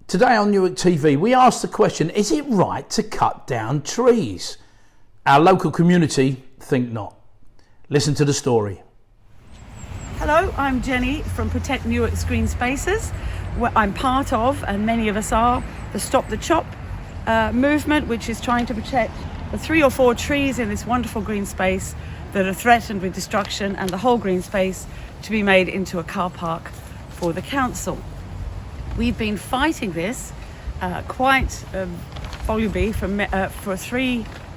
Today on Newark TV, we asked the question, is it right to cut down trees? Our local community think not. Listen to the story. Hello, I'm Jenny from Protect Newark's Green Spaces, where I'm part of, and many of us are, the Stop the Chop movement, which is trying to protect the 3 or 4 trees in this wonderful green space that are threatened with destruction, and the whole green space to be made into a car park for the council. We've been fighting this quite volubly for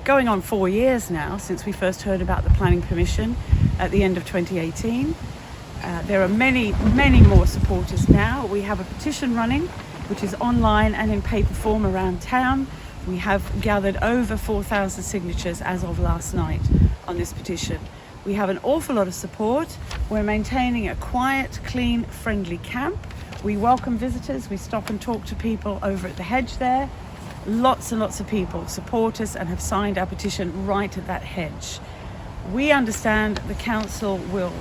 going on 4 years now, since we first heard about the planning permission at the end of 2018. There are many more supporters now. We have a petition running, which is online and in paper form around town. We have gathered over 4,000 signatures as of last night on this petition. We have an awful lot of support. We're maintaining a quiet, clean, friendly camp. We welcome visitors. We stop and talk to people over at the hedge there. Lots and lots of people support us and have signed our petition right at that hedge. We understand the council will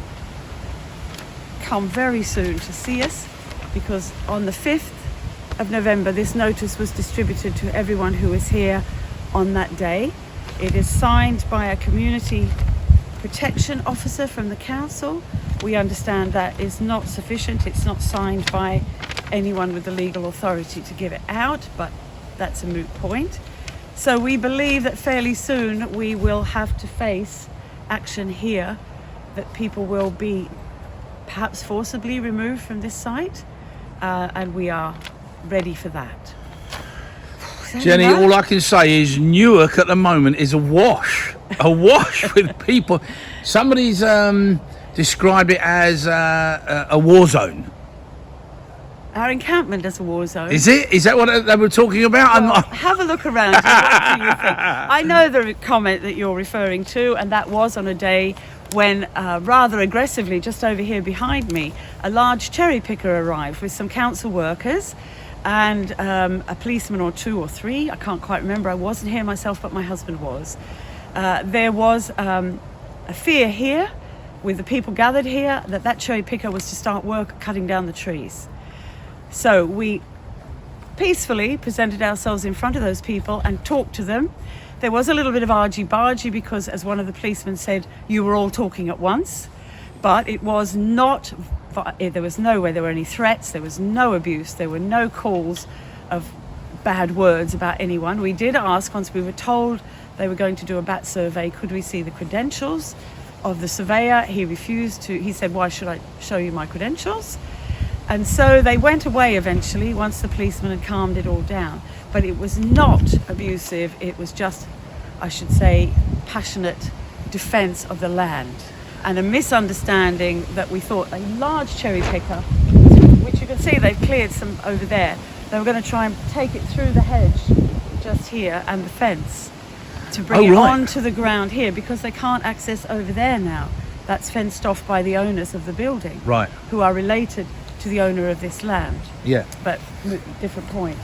come very soon to see us, because on the 5th of November this notice was distributed to everyone who was here on that day. It is signed by a community protection officer from the council. We understand that is not sufficient. It's not signed by anyone with the legal authority to give it out, but that's a moot point. So we believe that fairly soon we will have to face action here, that people will be perhaps forcibly removed from this site, and we are ready for that. Jenny, all I can say is Newark at the moment is awash with people. Somebody's described it as a war zone. Our encampment is a war zone. Is it? Is that what they were talking about? Well, have a look around. What do you think? I know the comment that you're referring to, and that was on a day when rather aggressively, just over here behind me, a large cherry picker arrived with some council workers and a policeman or 2 or 3. I can't quite remember. I wasn't here myself, but my husband was. There was a fear here with the people gathered here that cherry picker was to start work cutting down the trees. So we peacefully presented ourselves in front of those people and talked to them. There was a little bit of argy-bargy because, as one of the policemen said, you were all talking at once. But it was not, there was nowhere there were any threats, there was no abuse, there were no calls of bad words about anyone. We did ask, once we were told they were going to do a bat survey, could we see the credentials of the surveyor? He refused to. He said, why should I show you my credentials? And so they went away eventually once the policeman had calmed it all down. But it was not abusive, it was just, I should say, passionate defense of the land. And a misunderstanding that we thought a large cherry picker, which you can see they've cleared some over there, they were going to try and take it through the hedge just here and the fence to bring it onto the ground here, because they can't access over there now. That's fenced off by the owners of the building, right, who are related to the owner of this land. Yeah. But different point.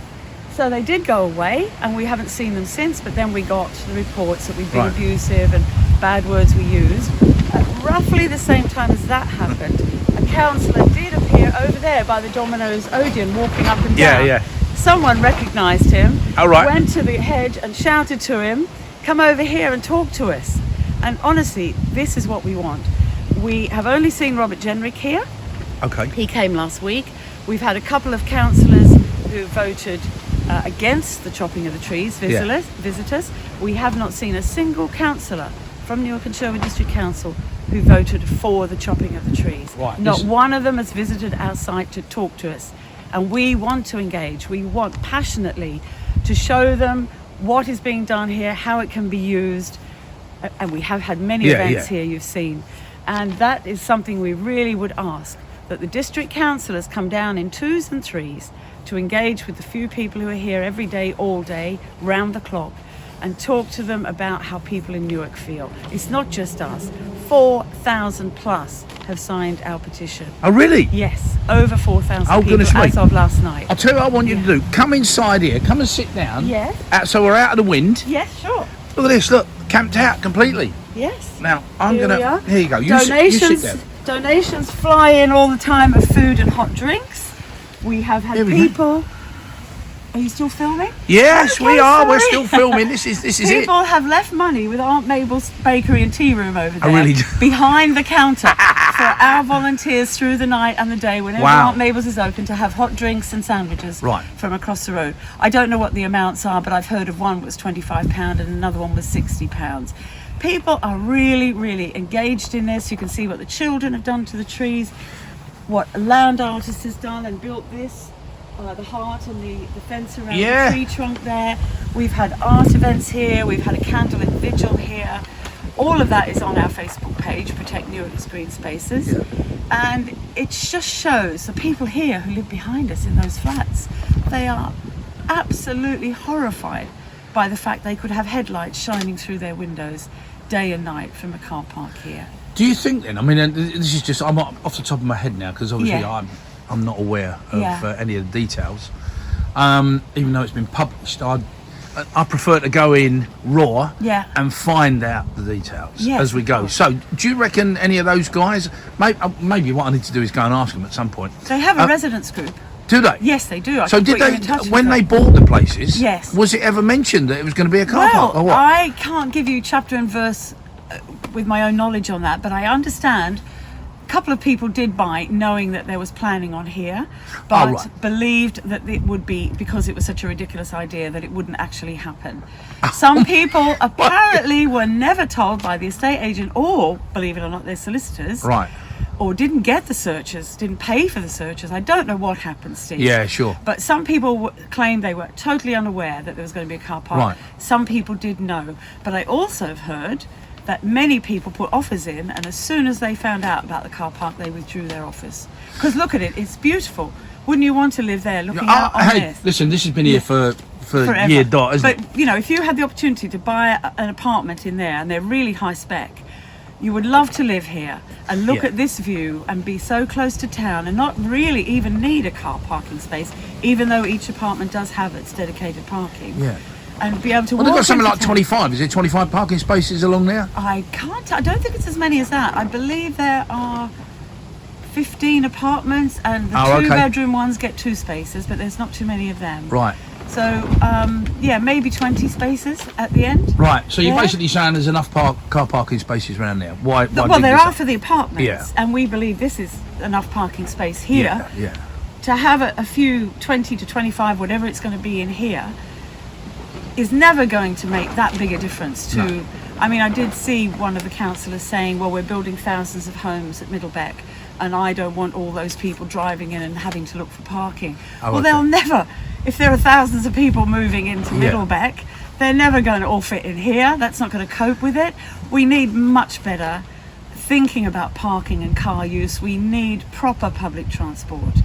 So they did go away, and we haven't seen them since, but then we got the reports that we'd been abusive and bad words we used. At roughly the same time as that happened, a councillor did appear over there by the Domino's Odeon, walking up and down. Yeah. Someone recognised him, right, went to the hedge and shouted to him, come over here and talk to us. And honestly, this is what we want. We have only seen Robert Jenrick here. Okay. He came last week. We've had a couple of councillors who voted against the chopping of the trees, visitors. We have not seen a single councillor from Newark and Sherwood District Council who voted for the chopping of the trees. Right. Not one of them has visited our site to talk to us. And we want to engage. We want passionately to show them what is being done here, how it can be used. And we have had many events here, you've seen. And that is something we really would ask, that the district councillors come down in 2s and 3s to engage with the few people who are here every day, all day, round the clock, and talk to them about how people in Newark feel. It's not just us. 4,000 plus have signed our petition. Oh, really? Yes, over 4,000 people goodness me. as of last night. I'll tell you what I want you to do. Come inside here. Come and sit down. Yes. So we're out of the wind. Yes, sure. Look at this. Look, camped out completely. Yes. Now, I'm going to... Here you go. You Donations, sit down. Donations fly in all the time of food and hot drinks. We have had people Are you still filming? Yes, Okay, we are. sorry. We're still filming. This is it. People have left money with Aunt Mabel's bakery and tea room over there, really do. behind the counter, for our volunteers through the night and the day, whenever Wow. Aunt Mabel's is open, to have hot drinks and sandwiches Right. from across the road. I don't know what the amounts are, but I've heard of one was £25 and another one was £60. People are really, really engaged in this. You can see what the children have done to the trees, what a land artist has done and built this. The heart and the fence around Yeah. the tree trunk there. We've had art events here. We've had a candlelit vigil here. All of that is on our Facebook page, Protect Newark Green Spaces. Yeah. And it just shows the people here who live behind us in those flats. They are absolutely horrified by the fact they could have headlights shining through their windows day and night from a car park here. Do you think then? I mean, and this is just I'm off the top of my head now because obviously Yeah. I'm not aware of Yeah. any of the details. Even though it's been published, I prefer to go in raw Yeah. and find out the details Yes, as we of go. course. So, do you reckon any of those guys? Maybe what I need to do is go and ask them at some point. They have a residents group. Do they? Yes, they do. I So can did put you they in touch with when them. they bought the places? Yes. Was it ever mentioned that it was going to be a car Well, park or what? I can't give you chapter and verse with my own knowledge on that, but I understand a couple of people did buy knowing that there was planning on here, but right. believed that it would be, because it was such a ridiculous idea, that it wouldn't actually happen. Some people apparently were never told by the estate agent or, believe it or not, their solicitors. Right. Or didn't get the searches, didn't pay for the searches. I don't know what happened, Steve. Yeah, sure. But some people claimed they were totally unaware that there was going to be a car park. Right. Some people did know. But I also have heard that many people put offers in, and as soon as they found out about the car park, they withdrew their offers. Because look at it, it's beautiful. Wouldn't you want to live there looking out on Hey, this? listen, this has been here for Forever. year dot, isn't it? But, you know, if you had the opportunity to buy an apartment in there, and they're really high spec, you would love to live here and look Yeah. at this view and be so close to town and not really even need a car parking space, even though each apartment does have its dedicated parking. Yeah. And be able to Well, walk they've got something into like town. 25. Is it 25 parking spaces along there? I don't think it's as many as that. I believe there are 15 apartments, and the Oh, okay. two-bedroom ones get 2 spaces, but there's not too many of them. Right. So, yeah, maybe 20 spaces at the end. Right. So you're Yeah. basically saying there's enough car parking spaces around there. Why Well, dig there this are up? for the apartments, Yeah. and we believe this is enough parking space here. Yeah. To have a few 20 to 25, whatever it's going to be in here, is never going to make that big a difference to... No. I mean, I did see one of the councillors saying, well, we're building thousands of homes at Middlebeck, and I don't want all those people driving in and having to look for parking. Oh, well, okay. they'll never... If there are thousands of people moving into Yeah. Middlebeck, they're never going to all fit in here. That's not going to cope with it. We need much better thinking about parking and car use. We need proper public transport.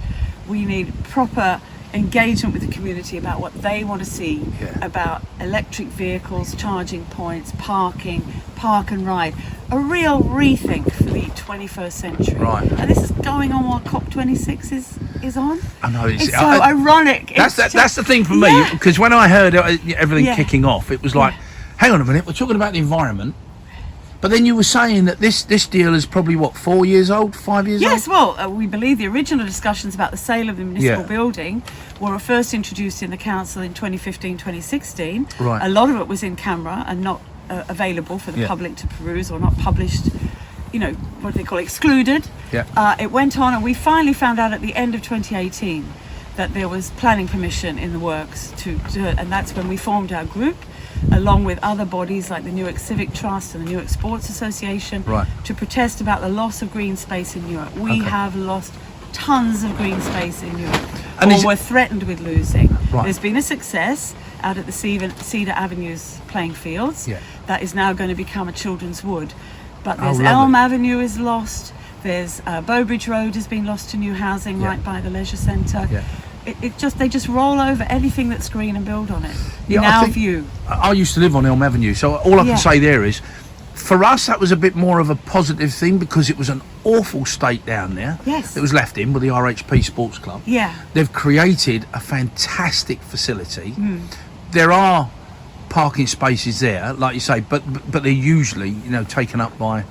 We need proper engagement with the community about what they want to see, about electric vehicles, charging points, parking, park and ride. A real rethink for the 21st century. Right. And this is going on while COP26 is on. I know. It's so ironic. That's the thing for me, Yeah. because when I heard everything Yeah. kicking off, it was like, hang on a minute, we're talking about the environment, but then you were saying that this deal is probably what, 4 years old, 5 years Yes, old? well, we believe the original discussions about the sale of the municipal Yeah. building were first introduced in the council in 2015, 2016. Right. A lot of it was in camera and not available for the Yeah. public to peruse, or not published, you know, what do they call it, excluded. Yeah. It went on, and we finally found out at the end of 2018 that there was planning permission in the works to do it, and that's when we formed our group, along with other bodies like the Newark Civic Trust and the Newark Sports Association, Right. to protest about the loss of green space in Newark. We Okay. have lost tons of green space in Newark, And or is it- we're threatened with losing. Right. There's been a success out at the Cedar Avenue's playing fields. Yeah. That is now going to become a children's wood. But Oh, there's lovely. Elm Avenue is lost. There's Bowbridge Road has been lost to new housing Yeah. right by the leisure centre. Yeah. They just roll over anything that's green and build on it. Yeah, in I our think- view. I used to live on Elm Avenue, so all I Yeah. can say there is, for us, that was a bit more of a positive thing because it was an awful state down there. Yes. It was left in with the RHP Sports Club. Yeah. They've created a fantastic facility. Hmm. There are parking spaces there, like you say, but they're usually, taken up by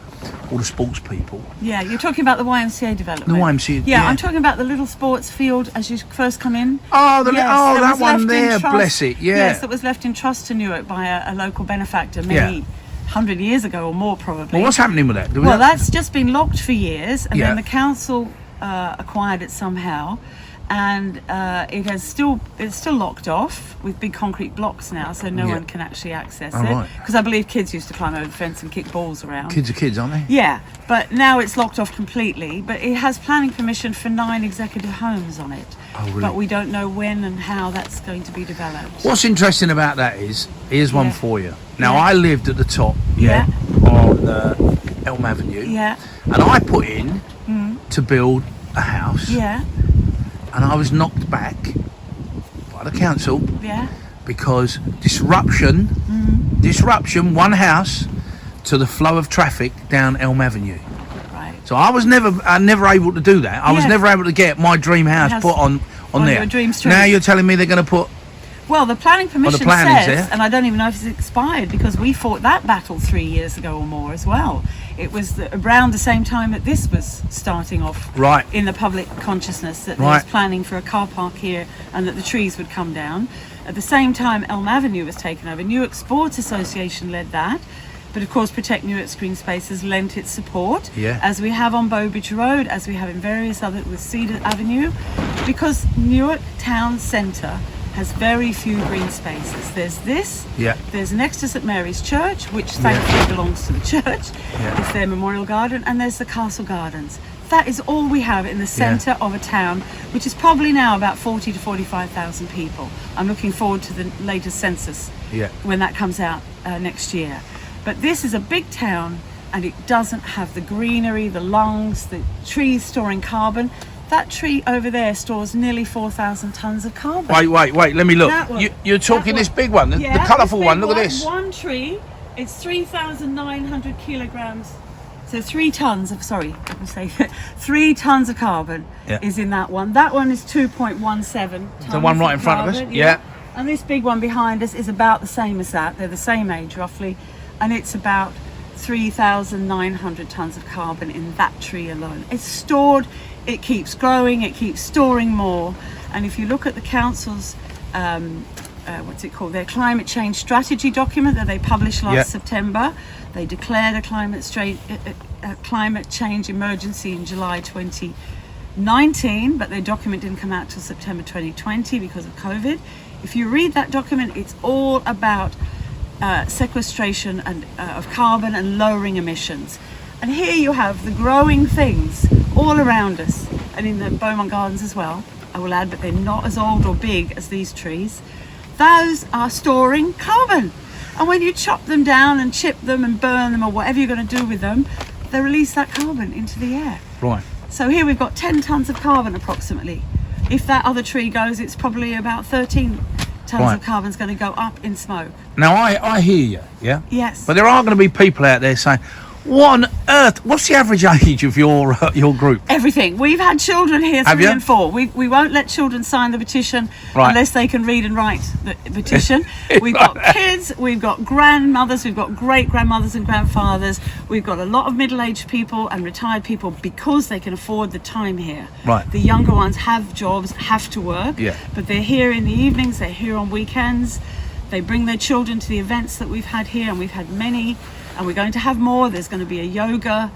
all the sports people. Yeah, you're talking about the YMCA development. The YMCA, Yeah, yeah. I'm talking about the little sports field as you first come in. Oh, Yes, that was one left in there, trust- bless it, yeah. Yes, that was left in trust to Newark by a local benefactor many Yeah. 100 years ago or more probably. Well, what's happening with that? Well, that's just been locked for years, and Yeah. then the council acquired it somehow, and it's still locked off with big concrete blocks now, so no Yeah. one can actually access Oh, it. right. Because I believe kids used to climb over the fence and kick balls around. Kids are kids, aren't they? Yeah, but now it's locked off completely. But it has planning permission for 9 executive homes on it. Oh, really? But we don't know when and how that's going to be developed. What's interesting about that is, here's one Yeah. for you. Now, Yeah. I lived at the top, on Elm Avenue, Yeah, and I put in to build a house, yeah, and I was knocked back by the council yeah. because disruption, one house to the flow of traffic down Elm Avenue. Right. So I was never able to do that. I was Yes. never able to get my dream house Yes. put on On there. your dream street. Now you're telling me they're going to put. Well, the planning permission plan is says, there. and I don't even know if it's expired because we fought that battle 3 years ago or more as well. It was around the same time that this was starting off Right. in the public consciousness that there was Right. planning for a car park here and that the trees would come down. At the same time, Elm Avenue was taken over. Newark Sports Association led that. But of course, Protect Newark Green Spaces lent its support, Yeah. as we have on Bowbridge Road, as we have in various other with Cedar Avenue, because Newark Town Centre has very few green spaces. There's this, Yeah. there's next to St Mary's Church, which thankfully belongs to the church, Yeah. it's their memorial garden, and there's the Castle Gardens. That is all we have in the centre of a town, which is probably now about 40 to 45,000 people. I'm looking forward to the latest census Yeah. when that comes out next year. But this is a big town, and it doesn't have the greenery, the lungs, the trees storing carbon. That tree over there stores nearly 4,000 tonnes of carbon. Wait, let me look. That one. You're talking That this one. big one, the Yeah, colourful this one. big Look at this. One tree, it's 3,900 kilograms. So 3 tonnes of, sorry, let me say 3 tonnes of carbon Yeah. is in that one. That one is 2.17 tonnes. The one right in front of us? carbon, Yeah. And this big one behind us is about the same as that. They're the same age roughly. And it's about 3,900 tonnes of carbon in that tree alone. It's stored, it keeps growing, it keeps storing more. And if you look at the council's, what's it called, their climate change strategy document that they published last Yeah. September, they declared a climate change emergency in July 2019, but their document didn't come out till September 2020 because of COVID. If you read that document, it's all about sequestration and of carbon and lowering emissions. And here you have the growing things all around us, and in the Beaumont Gardens as well, I will add, but they're not as old or big as these trees. Those are storing carbon. And when you chop them down and chip them and burn them or whatever you're going to do with them, they release that carbon into the air. Right. So here we've got 10 tonnes of carbon approximately. If that other tree goes, it's probably about 13 tonnes Right. of carbon's going to go up in smoke. Now I hear you, yeah. Yes. But there are going to be people out there saying, "What on earth? What's the average age of your group?" Everything. We've had children here, Have 3 you? and 4. We won't let children sign the petition Right. unless they can read and write the petition. We've got kids, we've got grandmothers, we've got great-grandmothers and grandfathers. We've got a lot of middle-aged people and retired people because they can afford the time here. Right. The younger ones have jobs, have to work, Yeah. but they're here in the evenings, they're here on weekends. They bring their children to the events that we've had here, and we've had many, and we're going to have more. There's going to be a yoga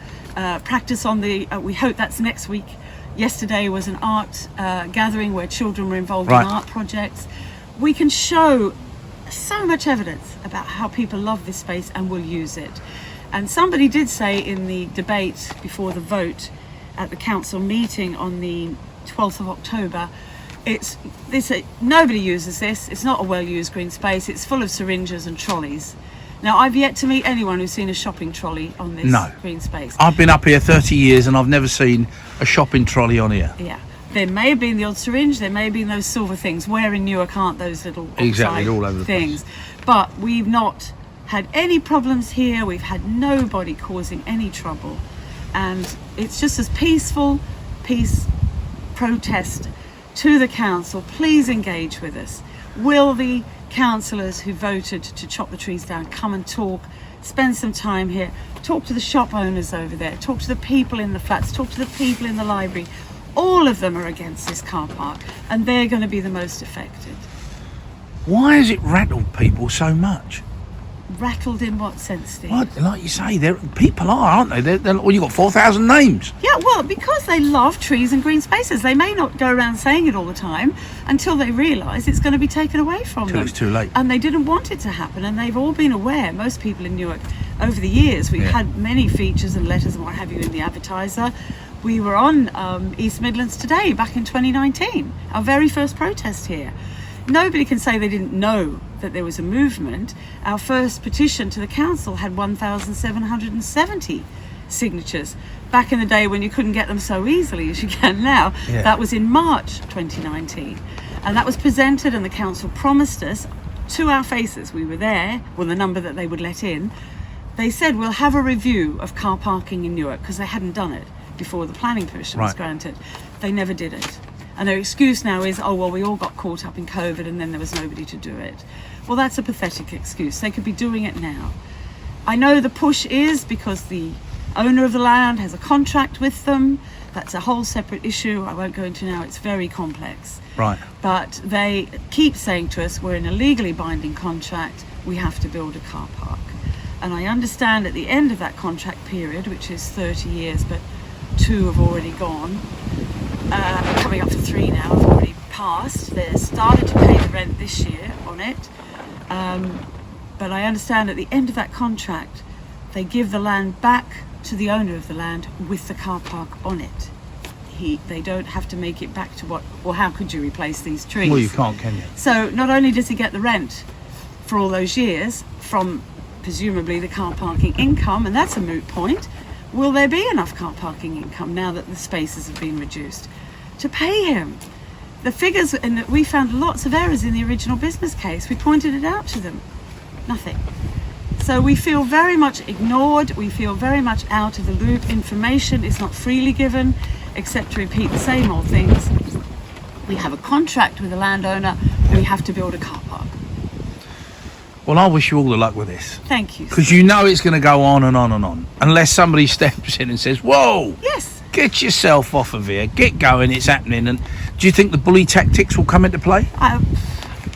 practice on the, we hope that's next week. Yesterday was an art gathering where children were involved Right. in art projects. We can show so much evidence about how people love this space and will use it. And somebody did say in the debate before the vote at the council meeting on the 12th of October, nobody uses this. It's not a well-used green space. It's full of syringes and trolleys. Now, I've yet to meet anyone who's seen a shopping trolley on this No. green space. I've been up here 30 years and I've never seen a shopping trolley on here. Yeah. There may have been the odd syringe, there may have been those silver things. Where in Newark aren't those little Exactly, oxide all over the things? But we've not had any problems here. We've had nobody causing any trouble. And it's just as peaceful protest to the council. Please engage with us. Will the councillors who voted to chop the trees down come and talk, spend some time here, talk to the shop owners over there, talk to the people in the flats, talk to the people in the library. All of them are against this car park, and they're going to be the most affected. Why has it rattled people so much? Rattled in what sense, Steve? Well, like you say, people are, aren't they? Well, you've got 4,000 names. Yeah, well, because they love trees and green spaces. They may not go around saying it all the time until they realise it's going to be taken away from them. Until it's too late. And they didn't want it to happen, and they've all been aware, most people in Newark, over the years. We've had many features and letters and what have you in the Advertiser. We were on East Midlands Today back in 2019, our very first protest here. Nobody can say they didn't know that there was a movement. Our first petition to the council had 1,770 signatures. Back in the day when you couldn't get them so easily as you can now, that was in March 2019. And that was presented, and the council promised us to our faces, we were there, well, the number that they would let in. They said, we'll have a review of car parking in Newark, because they hadn't done it before the planning permission was granted. They never did it. And their excuse now is, oh, well, we all got caught up in COVID and then there was nobody to do it. Well, that's a pathetic excuse. They could be doing it now. I know the push is because the owner of the land has a contract with them. That's a whole separate issue I won't go into now. It's very complex. Right. But they keep saying to us, we're in a legally binding contract. We have to build a car park. And I understand at the end of that contract period, which is 30 years, but 2 have already gone, coming up to 3 now, have already passed. They're started to pay the rent this year on it. But I understand at the end of that contract, they give the land back to the owner of the land with the car park on it. They don't have to make it back to what, or how could you replace these trees? Well, you can't, can you? So not only does he get the rent for all those years from presumably the car parking income, and that's a moot point. Will there be enough car parking income now that the spaces have been reduced to pay him? The figures, and we found lots of errors in the original business case. We pointed it out to them. Nothing. So we feel very much ignored. We feel very much out of the loop. Information is not freely given, except to repeat the same old things. We have a contract with the landowner. We have to build a car park. Well, I wish you all the luck with this. Thank you. Because you know it's going to go on and on and on. Unless somebody steps in and says, whoa, yes, get yourself off of here. Get going, it's happening. And do you think the bully tactics will come into play? I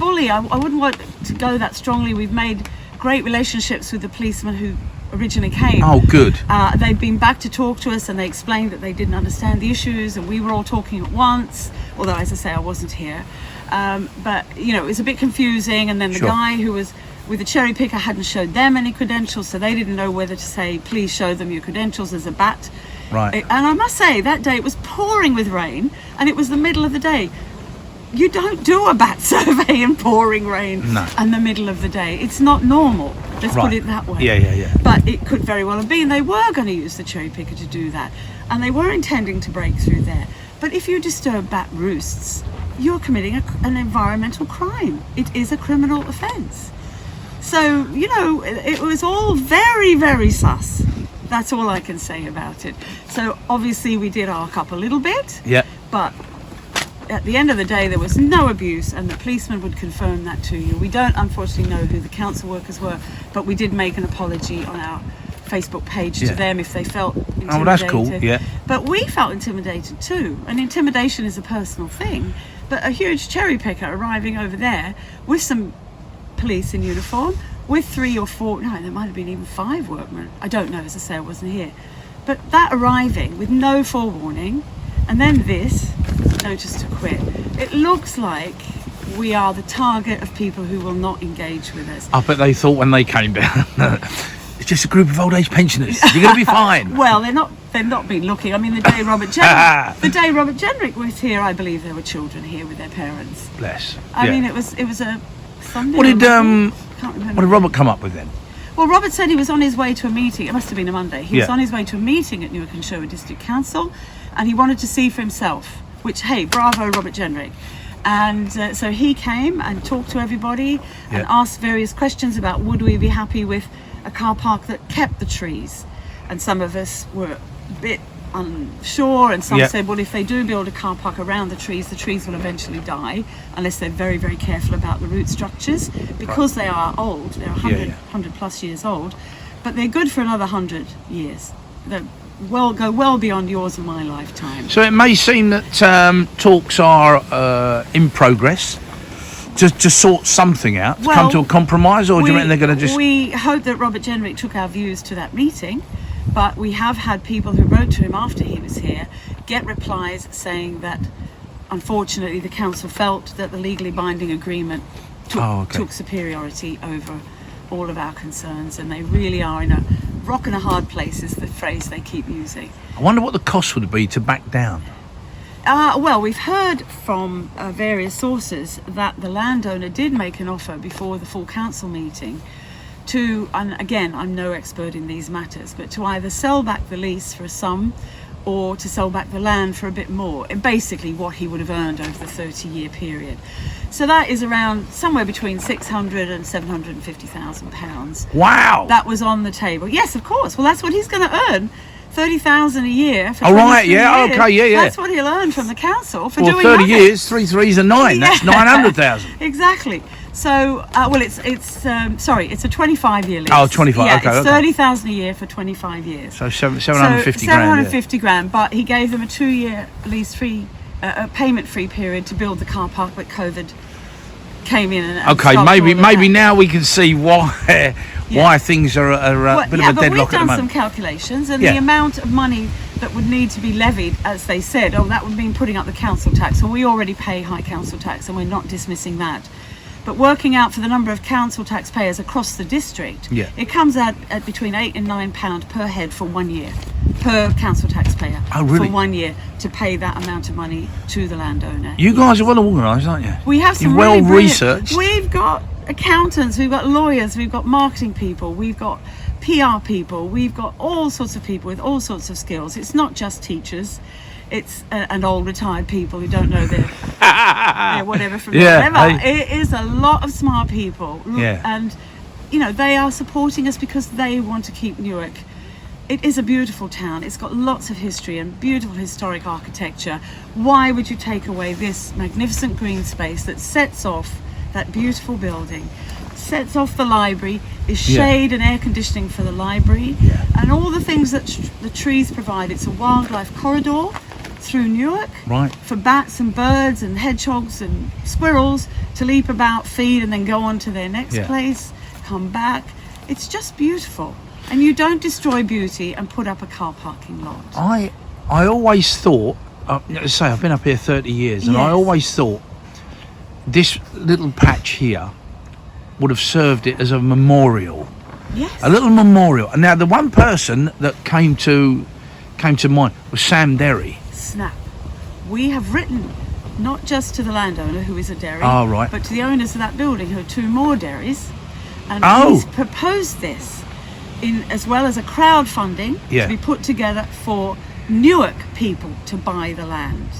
wouldn't want to go that strongly. We've made great relationships with the policemen who originally came. Oh, good. They've been back to talk to us, and they explained that they didn't understand the issues, and we were all talking at once, although, as I say, I wasn't here. But, you know, it was a bit confusing, and then the guy who was with the cherry picker hadn't showed them any credentials, so they didn't know whether to say, please show them your credentials as a bat. Right. And I must say, that day it was pouring with rain, and it was the middle of the day. You don't do a bat survey in pouring rain in the middle of the day. It's not normal. Let's put it that way. Yeah. But it could very well have been. They were going to use the cherry picker to do that, and they were intending to break through there. But if you disturb bat roosts, you're committing an environmental crime. It is a criminal offence. So, you know, it was all very, very sus. That's all I can say about it. So obviously we did arc up a little bit. Yeah. But at the end of the day, there was no abuse, and the policeman would confirm that to you. We don't unfortunately know who the council workers were, but we did make an apology on our Facebook page to them if they felt intimidated. Oh, that's cool, yeah. But we felt intimidated too, and intimidation is a personal thing. But a huge cherry picker arriving over there with some police in uniform, with 3 or 4, no, there might have been even 5 workmen. I don't know, as I say, I wasn't here. But that arriving with no forewarning, and then this, notice to quit. It looks like we are the target of people who will not engage with us. I bet they thought when they came down, it's just a group of old age pensioners. You're going to be fine. Well, they've not been looking. I mean, the day Robert Jenrick was here, I believe there were children here with their parents. Bless. I mean, it was a Sunday. What did can't remember. What did Robert come up with then? Well, Robert said he was on his way to a meeting. It must have been a Monday. He was on his way to a meeting at Newark and Sherwood District Council, and he wanted to see for himself, which, hey, bravo, Robert Jenrick. And so he came and talked to everybody and asked various questions about would we be happy with a car park that kept the trees. And some of us were a bit unsure, and some said, well, if they do build a car park around the trees will eventually die unless they're very, very careful about the root structures, because they are old. They're 100 plus years old. but they're good for another 100 years. They go well beyond yours and my lifetime. So it may seem that talks are in progress to sort something out, to come to a compromise, or do you reckon they're going to just... We hope that Robert Jenrick took our views to that meeting, but we have had people who wrote to him after he was here get replies saying that unfortunately the council felt that the legally binding agreement took superiority over all of our concerns, and they really are in a rock and a hard place is the phrase they keep using. I wonder what the cost would be to back down. Well, we've heard from various sources that the landowner did make an offer before the full council meeting to, and again, I'm no expert in these matters, but to either sell back the lease for a sum or to sell back the land for a bit more, basically what he would have earned over the 30-year period. So that is around somewhere between £600,000 and £750,000. Wow! That was on the table. Yes, of course. Well, that's what he's going to earn. $30,000 a year for years. Okay, yeah. That's what he'll earn from the council for doing 30 nothing. years, 3 3s are 9. That's 900,000. Exactly. So, it's a 25-year lease. Oh, 25. Yeah, okay. It's $30,000 a year for 25 years. So 750 grand. 750 grand. But he gave them a 2-year lease-free, payment-free period to build the car park, but COVID came in and maybe now we can see why things are a bit of a deadlock at the moment. But we've done some calculations, and the amount of money that would need to be levied, as they said, that would mean putting up the council tax. Well, we already pay high council tax, and we're not dismissing that. But working out for the number of council taxpayers across the district, it comes out at between £8 and £9 per head for 1 year, per council taxpayer. Oh, really? For 1 year to pay that amount of money to the landowner. You guys are well organised, aren't you? We have some well really researched. We've got accountants, we've got lawyers, we've got marketing people, we've got PR people, we've got all sorts of people with all sorts of skills. It's not just teachers. It's and old retired people who don't know their whatever from whatever. It is a lot of smart people, and they are supporting us because they want to keep Newark. It is a beautiful town. It's got lots of history and beautiful historic architecture. Why would you take away this magnificent green space that sets off that beautiful building, sets off the library, is shade and air conditioning for the library, and all the things that the trees provide. It's a wildlife corridor through Newark, for bats and birds and hedgehogs and squirrels to leap about, feed, and then go on to their next place, come back. It's just beautiful, and you don't destroy beauty and put up a car parking lot. I always thought, I've been up here 30 years, and I always thought this little patch here would have served it as a memorial. Yes. A little memorial. And now the one person that came to mind was Sam Derry. Snap. We have written not just to the landowner, who is a dairy, but to the owners of that building, who are 2 more dairies, and he's proposed this as well as a crowdfunding to be put together for Newark people to buy the land,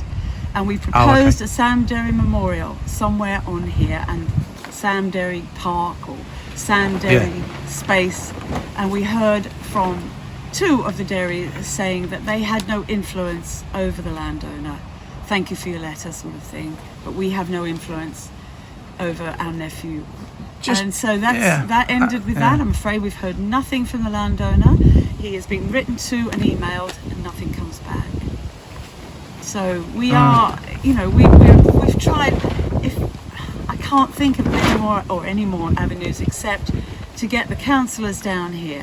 and we proposed a Sam Derry memorial somewhere on here, and Sam Derry Park or Sam Derry Space, and we heard from 2 of the dairies saying that they had no influence over the landowner. Thank you for your letter, sort of thing, but we have no influence over our nephew. And so that ended with that. I'm afraid we've heard nothing from the landowner. He has been written to and emailed, and nothing comes back. So we are, we've tried. I can't think of any more avenues except to get the councillors down here,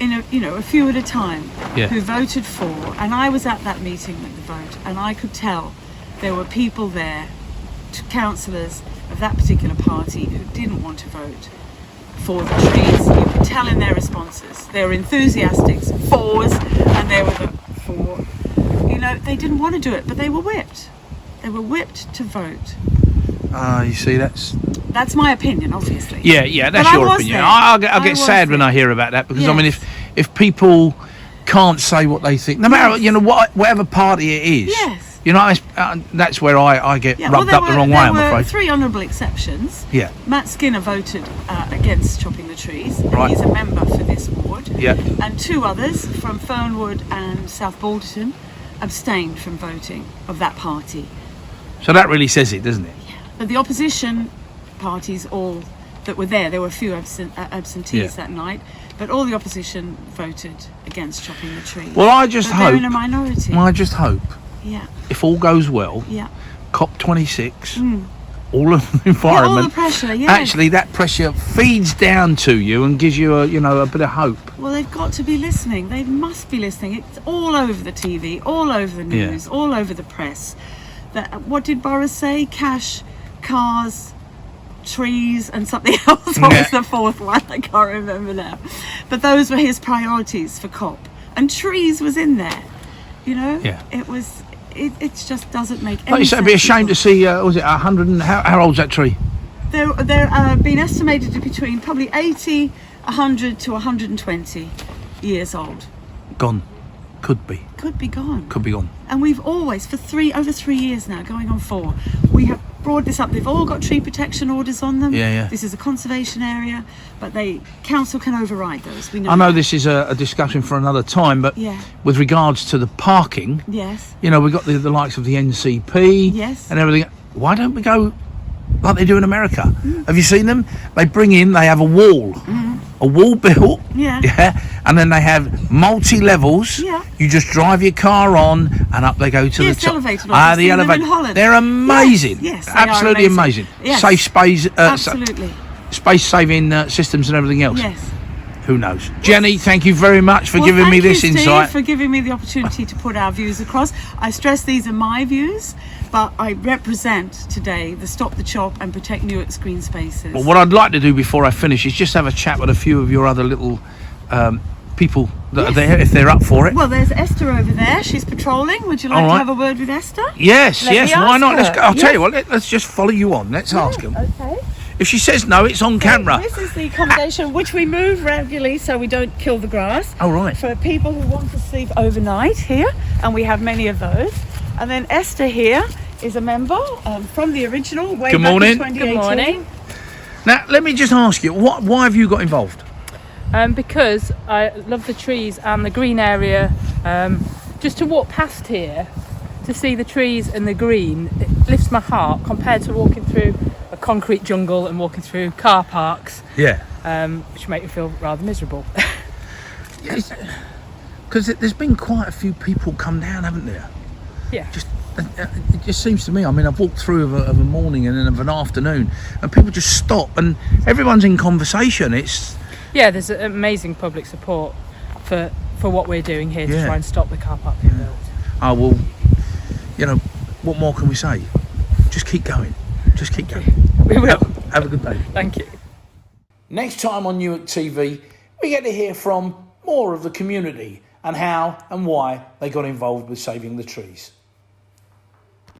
a few at a time, who voted for. And I was at that meeting with the vote, and I could tell there were people there, councillors of that particular party, who didn't want to vote for the trees. You could tell in their responses. They were enthusiastic fours, and they were the 4. They didn't want to do it, but they were whipped. They were whipped to vote. You see, that's my opinion, obviously. Yeah, that's your opinion. I get sad when I hear about that, because I mean, if people can't say what they think, no matter whatever party it is, that's where I get rubbed up the wrong way. I'm afraid. There were 3 honourable exceptions. Matt Skinner voted against chopping the trees. And he's a member for this ward. And 2 others from Fernwood and South Balderton abstained from voting, of that party. So that really says it, doesn't it? But the opposition parties all that were there. There were a few absentees that night, but all the opposition voted against chopping the trees. Well, I just hope. They're in a minority. I just hope. Yeah. If all goes well. Yeah. COP26. All of the environment. All the pressure. Yes. Actually, that pressure feeds down to you and gives you a bit of hope. Well, they've got to be listening. They must be listening. It's all over the TV, all over the news, all over the press. What did Boris say? Cash, cars, trees, and something else. What was the fourth one? I can't remember now. But those were his priorities for COP. And trees was in there. You know? Yeah. It was. It just doesn't make any sense. Like you said, it'd be a shame to see. Was it 100? And how old's that tree? They're been estimated to be between probably 80, 100 to 120 years old. Gone. Could be. Could be gone. Could be gone. And we've always, for over 3 years now, going on 4, we have brought this up. They've all got tree protection orders on them. Yeah. This is a conservation area, but council can override those. We know. I know this is a discussion for another time, but Yeah. with regards to the parking, Yes. we've got the likes of the NCP Yes. and everything. Why don't we go like they do in America? Have you seen them? They have a wall. A wall built, and then they have multi-levels. Yeah. You just drive your car on, and up they go to the top. Elevated office. The elevator. In Holland. They're amazing. Yes, they absolutely are amazing. Yes. Safe space. Absolutely. Space-saving systems and everything else. Yes. Who knows? Jenny, thank you very much for giving me this Thank you, insight. Steve, for giving me the opportunity to put our views across. I stress these are my views, but I represent today the Stop the Chop and Protect Newark's green spaces. Well, what I'd like to do before I finish is just have a chat with a few of your other little people that are there, if they're up for it. Well, there's Esther over there. She's patrolling. Would you like to have a word with Esther? Yes, Let me why ask not? her. I'll tell you what, let's just follow you on. Let's ask them. Okay. If she says no, it's on camera. This is the accommodation which we move regularly so we don't kill the grass. Oh, right. For people who want to sleep overnight here, and we have many of those. And then Esther here is a member from the original way Good back morning. in 2018. Good morning. Now, let me just ask you, why have you got involved? Because I love the trees and the green area. Just to walk past here, to see the trees and the green, it lifts my heart compared to walking through a concrete jungle and walking through car parks, Yeah. which make me feel rather miserable. Because there's been quite a few people come down, haven't there? Yeah. It just seems to me, I've walked through of a morning and then of an afternoon, and people just stop and everyone's in conversation. Yeah, there's amazing public support for what we're doing here to try and stop the car park being built. Oh, well, what more can we say? Just keep going. Just keep going. We will. Have a good day. Thank you. Next time on Newark TV, we get to hear from more of the community and how and why they got involved with saving the trees.